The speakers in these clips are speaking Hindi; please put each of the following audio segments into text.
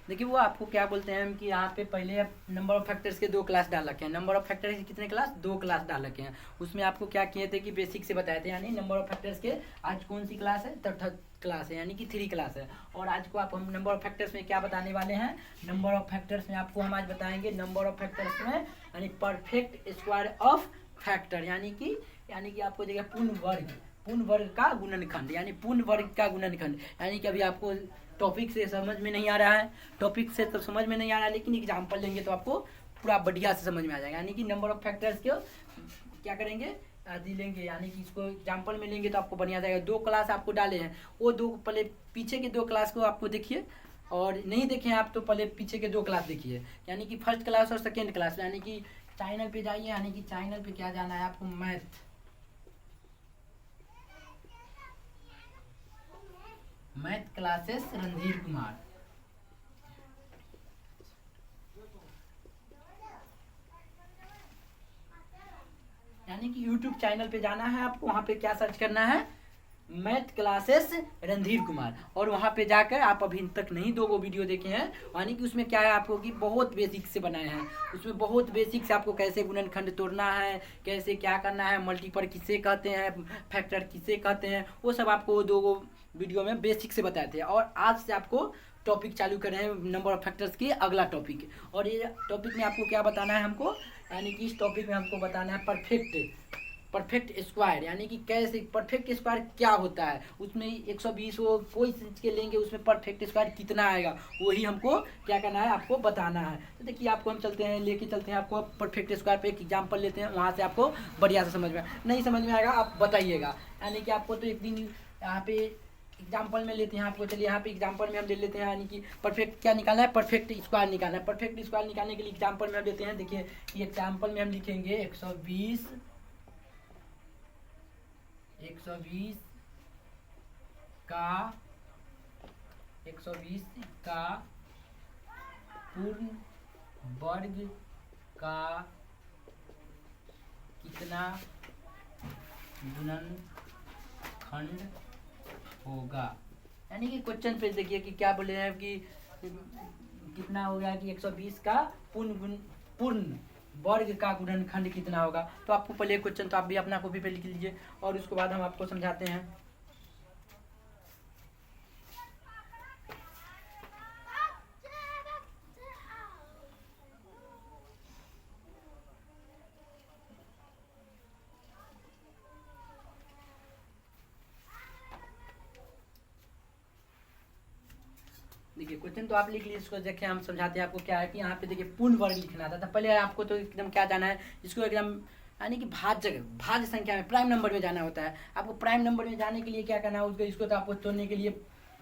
देखिए वो आपको क्या बोलते हैं कि यहाँ पे पहले नंबर ऑफ फैक्टर्स के 2 क्लास डाल रखे हैं। नंबर ऑफ फैक्टर्स के कितने क्लास? 2 क्लास डाल रखे हैं। उसमें आपको क्या किए थे कि बेसिक से बताए थे, यानी नंबर ऑफ फैक्टर्स के आज कौन सी क्लास है? थर्ड क्लास है, यानी कि 3 क्लास है। और आज को आप हम नंबर ऑफ फैक्टर्स में क्या बताने वाले हैं? नंबर ऑफ फैक्टर्स में आपको हम आज बताएंगे नंबर ऑफ फैक्टर्स में यानी परफेक्ट स्क्वायर ऑफ फैक्टर, यानी कि आपको देगा पूर्ण वर्ग का गुणनखंड, यानी पूर्ण वर्ग का गुणनखंड। यानी कि अभी आपको टॉपिक से समझ में नहीं आ रहा है, टॉपिक से तो समझ में नहीं आ रहा है, लेकिन एग्जाम्पल लेंगे तो आपको पूरा बढ़िया से समझ में आ जाएगा। यानी कि नंबर ऑफ फैक्टर्स को क्या करेंगे? आदि लेंगे, यानी कि इसको एग्जाम्पल में लेंगे तो आपको बढ़िया जाएगा। 2 क्लास आपको डाले हैं, वो 2 पहले पीछे के 2 क्लास को आपको देखिए, और नहीं देखें आप तो पहले पीछे के 2 क्लास देखिए, यानी कि फर्स्ट क्लास और सेकेंड क्लास। यानी कि चैनल पे जाइए, यानी कि चैनल पे क्या जाना है आपको? मैथ क्लासेस रणधीर कुमार, यानी कि यूट्यूब चैनल पे जाना है आपको। वहाँ पे क्या सर्च करना है? Math classes Randhir Kumar. और वहाँ पे जाकर आप अभी तक नहीं 2 वीडियो देखे हैं, यानी कि उसमें क्या है आपको कि बहुत बेसिक से बनाए हैं। उसमें बहुत बेसिक से आपको कैसे गुणनखंड तोड़ना है, कैसे क्या करना है, मल्टीपल किसे कहते हैं, फैक्टर किसे कहते हैं, वो सब आपको 2 वीडियो में बेसिक से बताए थे। और आज से आपको टॉपिक चालू कर रहे हैं नंबर ऑफ फैक्टर्स की अगला टॉपिक। और ये टॉपिक में आपको क्या बताना है हमको? यानी कि इस टॉपिक में हमको बताना है परफेक्ट स्क्वायर, यानी कि कैसे परफेक्ट स्क्वायर क्या होता है। उसमें 120 वो कोई चीज के लेंगे, उसमें परफेक्ट स्क्वायर कितना आएगा, वही हमको क्या करना है? आपको बताना है। तो देखिए आपको हम लेके चलते हैं आपको परफेक्ट स्क्वायर पे एक एग्जांपल लेते हैं, वहाँ से आपको बढ़िया से समझ में नहीं समझ में आएगा आप बताइएगा। यानी कि आपको तो एक दिन यहाँ पे एग्जाम्पल में लेते हैं आपको। चलिए यहाँ पे एग्जाम्पल में हम ले लेते हैं, यानी कि परफेक्ट क्या निकालना है? परफेक्ट स्क्वायर निकालना है। परफेक्ट स्क्वायर निकालने के लिए एग्जाम्पल में हम लेते हैं। देखिए कि एग्जाम्पल में हम लिखेंगे 120 का 120 का पूर्ण वर्ग का कितना गुणनखंड होगा। यानी कि क्वेश्चन पे देखिए कि क्या बोले हैं कि कितना हो गया कि 120 का पूर्ण वर्ग का गुणनखंड कितना होगा। तो आपको पहले क्वेश्चन तो आप भी अपना कॉपी पे लिख लीजिए, और उसके बाद हम आपको समझाते हैं। देखिए क्वेश्चन तो आप लिख लीजिए, इसको देखिए हम समझाते हैं आपको। क्या है कि यहाँ पे देखिए पूर्ण वर्ग लिखना था, तो पहले आपको तो एकदम क्या जाना है, इसको एकदम यानी कि भाज्य संख्या में प्राइम नंबर में जाना होता है। आपको प्राइम नंबर में जाने के लिए क्या करना है? उसको इसको तो आपको तोड़ने के लिए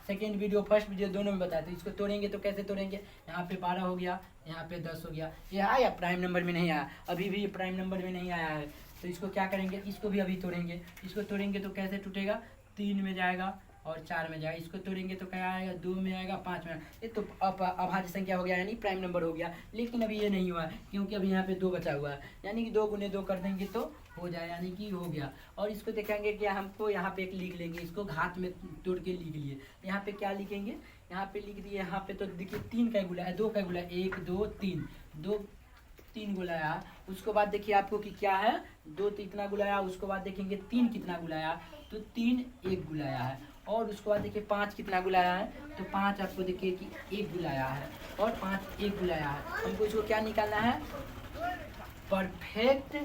सेकेंड वीडियो फर्स्ट वीडियो दोनों में बताया था। इसको तोड़ेंगे तो कैसे तोड़ेंगे? यहाँ पे 12 हो गया, यहाँ पे 10 हो गया, ये आया प्राइम नंबर में नहीं आया, अभी भी प्राइम नंबर में नहीं आया है। तो इसको क्या करेंगे? इसको भी अभी तोड़ेंगे। इसको तोड़ेंगे तो कैसे टूटेगा? 3 में जाएगा और 4 में जाएगा। इसको तोड़ेंगे तो क्या आएगा? 2 में आएगा, 5 में आएगा। ये तो अभाज्य संख्या हो गया, यानी प्राइम नंबर हो गया। लेकिन अभी ये नहीं हुआ है, क्योंकि अभी यहाँ पे 2 बचा हुआ है, यानी कि 2 गुने 2 कर देंगे तो हो जाए, यानी कि हो गया। और इसको देखेंगे कि हमको यहाँ पे एक लिख लेंगे, इसको घात में तोड़ के लिख लिए। यहाँ पे क्या लिखेंगे? यहाँ पे लिख दिए। यहाँ पे तो देखिए 3 का गुला है, 2 का गुला, 1 2 3, 3 गुलाया। उसके बाद देखिए आपको कि क्या है, 2 तो इतना गुलाया। उसके बाद देखेंगे 3 कितना गुलाया, तो 3 1 गुलाया है। और उसके बाद देखिए 5 कितना गुलाया है, तो 5 आपको देखिए कि 1 गुलाया है, और 5 1 गुलाया है। हमको इसको क्या निकालना है? परफेक्ट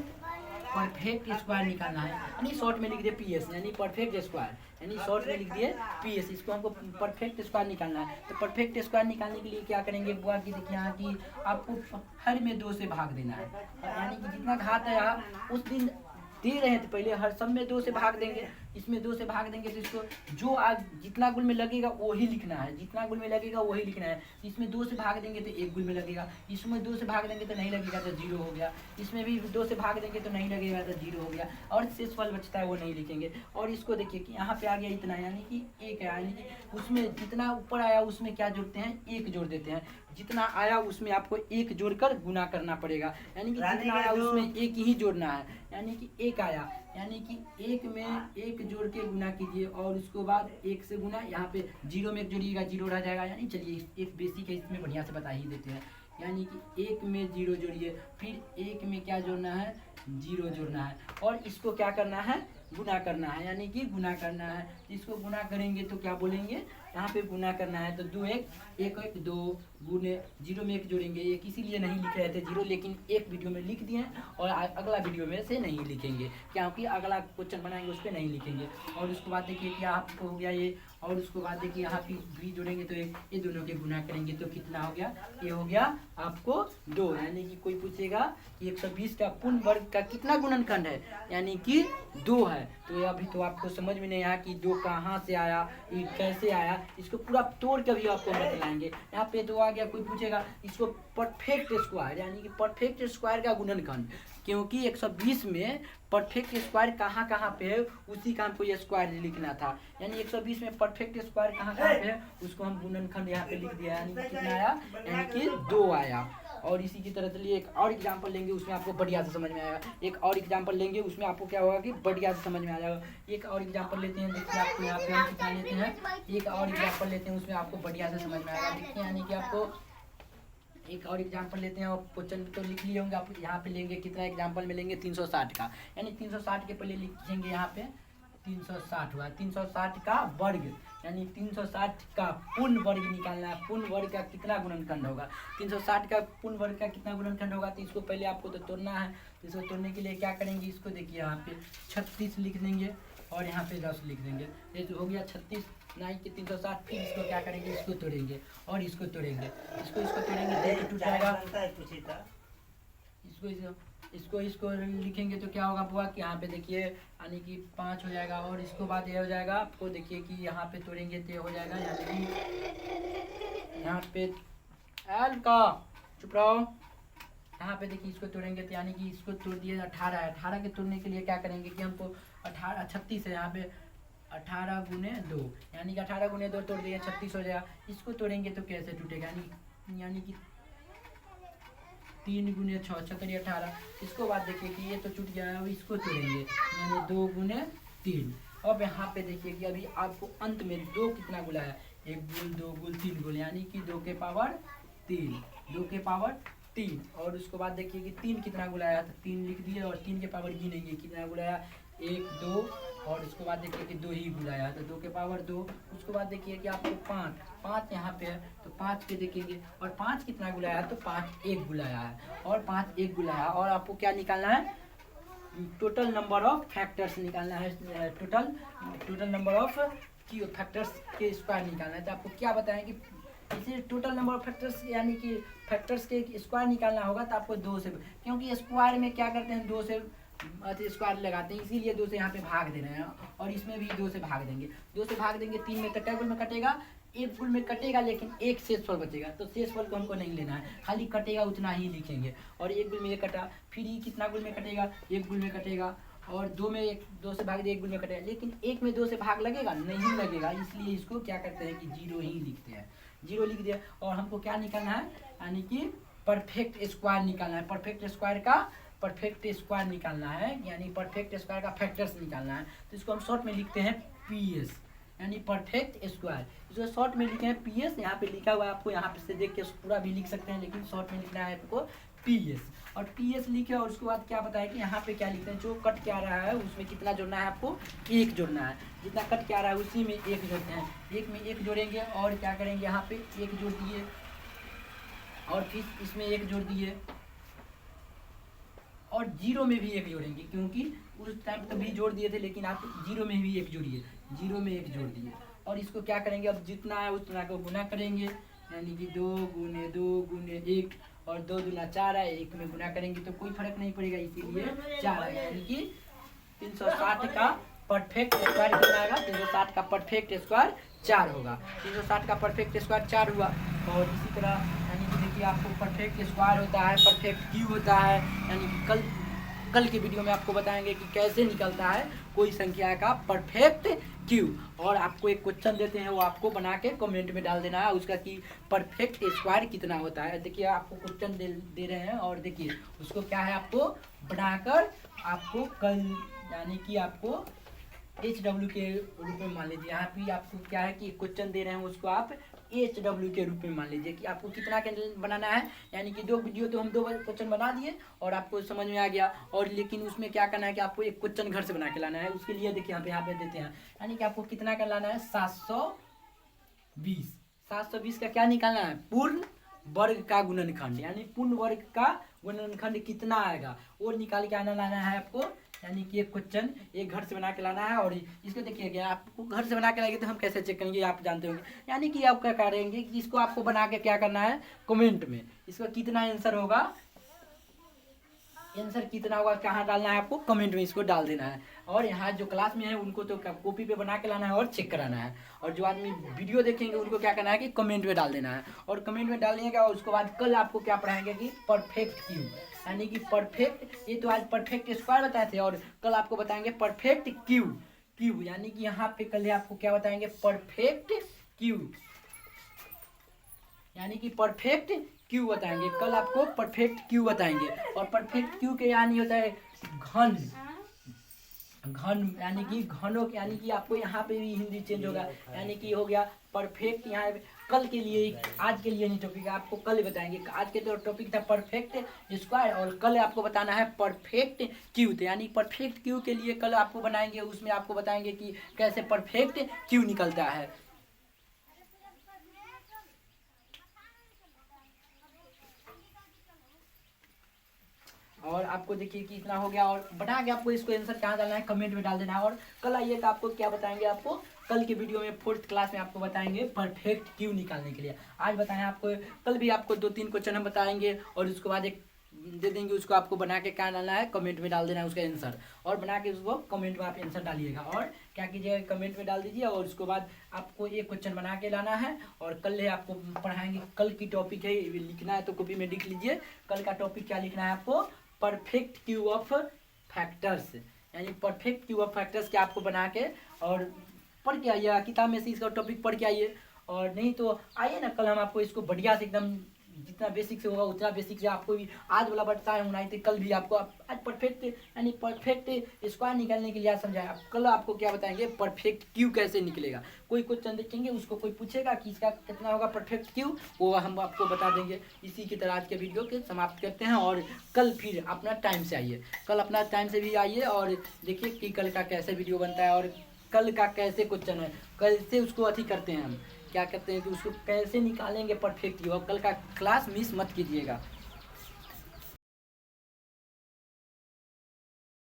स्क्वायर निकालना है, यानी शॉर्ट में लिख दिए पीएस, यानी परफेक्ट स्क्वायर, यानी शॉर्ट में लिख दिए पीएस। इसको हमको परफेक्ट स्क्वायर निकालना है। तो परफेक्ट स्क्वायर निकालने के लिए क्या करेंगे बुआ की? देखिए यहाँ की आपको हर में 2 से भाग देना है, यानी कि जितना घात है आप उस दिन दे रहे थे पहले, हर सब में 2 से भाग देंगे। इसमें 2 से भाग देंगे तो इसको जो आज जितना गुण में लगेगा वही लिखना है, जितना गुण में लगेगा वही लिखना है। इसमें 2 से भाग देंगे तो 1 गुण में लगेगा, इसमें 2 से भाग देंगे तो नहीं लगेगा तो 0 हो गया, इसमें भी 2 से भाग देंगे तो नहीं लगेगा तो 0 हो गया, और शेष फल बचता है वो नहीं लिखेंगे। और इसको देखिए कि यहाँ पे आ गया इतना, यानी कि 1 है, यानी कि उसमें जितना ऊपर आया उसमें क्या जोड़ते हैं? 1 जोड़ देते हैं। जितना आया उसमें आपको एक जोड़कर गुना करना पड़ेगा, यानी कि जितना आया उसमें एक ही जोड़ना है, यानी कि एक आया, यानी कि एक में एक जोड़ के गुना कीजिए और उसके बाद एक से गुना, यहाँ पे जीरो में एक जोड़िएगा, जीरो रह जाएगा। यानी चलिए एक बेसिक है, इसमें बढ़िया से बता ही देते हैं। यानी कि एक में जीरो जोड़िए, फिर एक में क्या जोड़ना है, जीरो जोड़ना है, और इसको क्या करना है, गुना करना है, यानी कि गुना करना है। इसको गुना करेंगे तो क्या बोलेंगे, यहाँ पे गुना करना है तो दो एक, एक एक दो गुने जीरो में एक जोड़ेंगे। एक इसीलिए नहीं लिख रहे थे जीरो, लेकिन एक वीडियो में लिख दिए और अगला वीडियो में से नहीं लिखेंगे, क्योंकि अगला क्वेश्चन बनाएंगे उस पर नहीं लिखेंगे। और उसके बाद देखिए कि आपको हो गया ये, और उसके बाद देखिए यहाँ पे भी जोड़ेंगे तो ये दोनों के गुना करेंगे तो कितना हो गया, ये हो गया आपको 2। यानी कि कोई पूछेगा कि 120 का पूर्ण वर्ग का कितना गुणनखंड है, यानी कि 2 है। तो अभी तो आपको समझ में नहीं आया कि 2 कहाँ से आया, ये कैसे आया, इसको पूरा तोड़ के भी आपको बतलाएंगे। यहाँ पे 2 आ गया, कोई पूछेगा इसको परफेक्ट स्क्वायर, यानी कि परफेक्ट स्क्वायर का गुणनखंड, क्योंकि 120 में परफेक्ट स्क्वायर कहाँ कहाँ पे है उसी का हमको ये स्क्वायर लिखना था। यानी 120 में परफेक्ट स्क्वायर कहाँ कहाँ पे है उसको हम गुणनखंड यहाँ पे लिख दिया, यानी कि कितना आया, यानी कि 2 आया। और इसी की तरह चलिए एक और एग्जांपल लेंगे, उसमें आपको बढ़िया से समझ में आएगा। एक और एग्जांपल लेंगे, उसमें आपको क्या होगा कि बढ़िया से समझ में आ जाएगा। एक और एग्जांपल लेते हैं, देखिए आपको यहाँ पे हम कितना लेते हैं, एक और एग्जांपल लेते हैं, उसमें आपको बढ़िया से समझ में आएगा। देखिए यानी कि आपको एक और एग्जांपल लेते हैं, और क्वेश्चन तो लिख लिए होंगे आप। यहाँ पे लेंगे कितना एग्जांपल में लेंगे, 360 का, यानी 360 के पहले लिखेंगे यहाँ पे 360 हुआ, 360 का वर्ग, यानी 360 का पूर्ण वर्ग निकालना है। पूर्ण वर्ग का कितना गुणनखंड होगा, 360 का पूर्ण वर्ग का कितना गुणनखंड होगा, तो इसको पहले आपको तो तोड़ना है। इसको तोड़ने के लिए क्या करेंगे, इसको देखिए यहाँ पे 36 लिख देंगे और यहाँ पे 10 लिख देंगे। ये तो हो गया 36 नहीं कि 360। फिर इसको क्या करेंगे, इसको तोड़ेंगे और इसको तोड़ेंगे, इसको तोड़ेंगे तो टूट जाएगा। इसको लिखेंगे तो क्या होगा बुआ कि यहाँ पे देखिए यानी कि 5 हो जाएगा, और इसको बाद ये हो जाएगा आपको देखिए कि यहाँ पे तोड़ेंगे तो हो जाएगा, यानी कि यहाँ पे एल का चुप रहो, यहाँ पे देखिए इसको तोड़ेंगे तो यानी कि इसको तोड़ दिए 18 है। 18 के तोड़ने के लिए क्या करेंगे कि हमको 36 है, यहाँ पे 18 गुने 2, यानी कि 18 गुने 2 तोड़ दिए 36 हो जाएगा। इसको तोड़ेंगे तो कैसे टूटेगा, यानी कि 3 गुने 6 छतरी 18। इसको बाद देखिए कि ये तो टूट गया है, अब इसको तोड़ेंगे यानी 2 गुने 3। अब यहाँ पे देखिए कि अभी आपको अंत में 2 कितना गुला है, 1 गुल 2 गुल 3 गुल, यानी कि 2 के पावर 3, 2 के पावर 3। और उसके बाद देखिए कि 3 कितना गुलाया, तो 3 लिख दिए और 3 के पावर गिनेंगे कितना गुलाया, 1 2, और उसके बाद देखिए कि 2 ही गुलाया तो 2 के पावर 2। उसके बाद देखिए कि आपको 5 यहाँ पे है तो 5 पे देखेंगे, और 5 कितना गुलाया, तो 5 1 गुलाया है, और 5 1 गुलाया। और आपको क्या निकालना है, टोटल नंबर ऑफ फैक्टर्स निकालना है, टोटल नंबर ऑफ फैक्टर्स के स्क्वायर निकालना है। तो आपको क्या बताएं कि इसे टोटल नंबर ऑफ फैक्टर्स, यानी कि फैक्टर्स के स्क्वायर निकालना होगा तो आपको 2 से, क्योंकि स्क्वायर में क्या करते हैं 2 से स्क्वायर लगाते हैं, इसीलिए 2 से यहाँ पे भाग दे रहे हैं, और इसमें भी 2 से भाग देंगे। 2 से भाग देंगे 3 में, तो कै गुल में कटेगा, 1 गुल में कटेगा, लेकिन एक शेषफल बचेगा, तो शेषफल को हमको नहीं लेना है, खाली कटेगा उतना ही लिखेंगे। और 1 गुल में ये कटा, फिर ये कितना गुल में कटेगा, 1 गुल में कटेगा, और 2 में 2 से भाग दे 1 गुल में कटेगा, लेकिन 1 में 2 से भाग लगेगा, नहीं लगेगा, इसलिए इसको क्या करते हैं कि 0 ही लिखते हैं, 0 लिख दिया। और हमको क्या निकालना है, यानी कि परफेक्ट स्क्वायर निकालना है, परफेक्ट स्क्वायर का परफेक्ट स्क्वायर निकालना है, यानी परफेक्ट स्क्वायर का फैक्टर्स निकालना है। तो इसको हम शॉर्ट में लिखते हैं PS, यानी परफेक्ट स्क्वायर। इसको शॉर्ट में लिखे हैं PS, यहाँ पे लिखा हुआ है, आपको यहाँ पे से देख के पूरा भी लिख सकते हैं, लेकिन शॉर्ट में लिखना है आपको PS। और PS लिखे और उसके बाद क्या बताया कि यहाँ पे क्या लिखते हैं, जो कट के आ रहा है उसमें कितना जोड़ना है, आपको 1 जोड़ना है, जितना कट के आ रहा है उसी में 1 जोड़ते हैं। 1 में 1 जोड़ेंगे और क्या करेंगे, यहाँ पे 1 जोड़ दिए, और फिर इसमें 1 जोड़ दिए, और 0 में भी 1 जोड़ेंगे, क्योंकि उस टाइम तो भी जोड़ दिए थे, लेकिन आप 0 में भी 1 जोड़िए, 0 में 1 जोड़ दिए। और इसको क्या करेंगे, अब जितना है उतना को गुना करेंगे, यानी कि 2 गुने 2 गुने 1, और 2 दूना 4 है, 1 में गुना करेंगे तो कोई फर्क नहीं पड़ेगा, इसीलिए 4 आएगा, यानी कि 360 का परफेक्ट स्क्वायर कितना आएगा, 360 का परफेक्ट स्क्वायर 4 होगा। 360 का परफेक्ट स्क्वायर 4 हुआ। और इसी तरह यानी कि देखिए आपको परफेक्ट स्क्वायर होता है, परफेक्ट क्यूब होता है, यानी कि कल के वीडियो में आपको बताएंगे कि कैसे निकलता है कोई संख्या का परफेक्ट क्यू। और आपको एक क्वेश्चन देते हैं, वो आपको बना के कमेंट में डाल देना है उसका कि परफेक्ट स्क्वायर कितना होता है। देखिए आपको क्वेश्चन दे रहे हैं और देखिए उसको क्या है, आपको बनाकर आपको कल यानी कि आपको HW के रूप में मान लीजिए। यहाँ पे आपको क्या है कि क्वेश्चन दे रहे हैं, उसको आप HW के रूप में मान लीजिए कि आपको कितना के बनाना है। यानी कि 2 वीडियो तो हम 2 क्वेश्चन बना दिए और आपको समझ में आ गया। और लेकिन उसमें क्या करना है कि आपको एक क्वेश्चन घर से बना के लाना है। उसके लिए देखिए यहाँ पे देते हैं, यानी कि आपको कितना का लाना है, 720। 720 का क्या निकालना है, पूर्ण वर्ग का गुणनखंड, यानी पूर्ण वर्ग का गुणनखंड कितना आएगा वो निकाल के लाना है आपको। यानी कि एक क्वेश्चन एक घर से बना के लाना है। और इसको देखिए आपको घर से बना के लाएंगे तो हम कैसे चेक करेंगे, आप जानते होंगे। यानी कि आप क्या करेंगे कि इसको आपको बना के क्या करना है, कमेंट में इसका कितना आंसर होगा, आंसर कितना होगा कहाँ डालना है, आपको कमेंट में इसको डाल देना है। और यहाँ जो क्लास में है उनको तो कॉपी पे बना के लाना है और चेक कराना है। और जो आदमी वीडियो देखेंगे उनको क्या करना है कि कमेंट में डाल देना है। और कमेंट में डाल देंगे और उसके बाद कल आपको क्या पढ़ाएंगे कि परफेक्ट क्यू, यानी कि परफेक्ट, ये तो आज परफेक्ट स्क्वायर बताए थे और कल आपको बताएंगे परफेक्ट क्यू, यानी कि यहाँ पे कल आपको क्या बताएंगे, परफेक्ट क्यू, यानी कि परफेक्ट क्यू बताएंगे। कल आपको परफेक्ट क्यू बताएंगे। और परफेक्ट क्यू के यानी होता है घन, यानी कि घनों, यानी कि आपको यहाँ पे भी हिंदी चेंज होगा। यानी कि हो गया परफेक्ट, यहाँ कल के लिए, आज के लिए नहीं टॉपिक है, आपको कल बताएंगे। आज के तो टॉपिक था परफेक्ट स्क्वायर और कल आपको बताना है परफेक्ट क्यू। तो यानी परफेक्ट क्यू के लिए कल आपको बनाएंगे, उसमें आपको बताएंगे कि कैसे परफेक्ट क्यू निकलता है। और आपको देखिए कि इतना हो गया और बना के आपको इसको आंसर कहाँ डालना है, कमेंट में डाल देना है। और कल आइए तो आपको क्या बताएंगे, आपको कल के वीडियो में 4th क्लास में आपको बताएंगे परफेक्ट क्यू निकालने के लिए। आज बताएं आपको, कल भी आपको 2-3 क्वेश्चन हम बताएंगे और उसके बाद एक दे देंगे, उसको आपको बना के क्या डालना है, कमेंट में डाल देना है उसका आंसर। और बना के उसको कमेंट में आप आंसर डालिएगा और क्या कीजिएगा, कमेंट में डाल दीजिए। और उसके बाद आपको एक क्वेश्चन बना के लाना है और कल है आपको पढ़ाएंगे। कल की टॉपिक है, लिखना है तो कॉपी में लिख लीजिए। कल का टॉपिक क्या लिखना है आपको, परफेक्ट क्यू ऑफ फैक्टर्स, यानी परफेक्ट क्यू ऑफ फैक्टर्स के आपको बना के और पढ़ के आइए, किताब में से इसका टॉपिक पढ़ के आइए। और नहीं तो आइए ना, कल हम आपको इसको बढ़िया से एकदम जितना बेसिक से होगा उतना बेसिक से आपको भी आज वाला बताया हूँ, नहीं तो कल भी आपको आज परफेक्ट यानी परफेक्ट स्क्वायर निकालने के लिए आज समझाया। कल आपको क्या बताएंगे, परफेक्ट क्यू कैसे निकलेगा। कोई क्वेश्चन देखेंगे, उसको कोई पूछेगा कि इसका कितना होगा परफेक्ट क्यू, वो हम आपको बता देंगे। इसी की तरह आज के वीडियो के समाप्त करते हैं और कल फिर अपना टाइम से आइए, कल अपना टाइम से भी आइए और देखिए कि कल का कैसे वीडियो बनता है और कल का कैसे क्वेश्चन है, कैसे उसको अथी करते हैं, हम क्या करते हैं कि उसको कैसे निकालेंगे परफेक्ट क्यू। और कल का क्लास मिस मत कीजिएगा।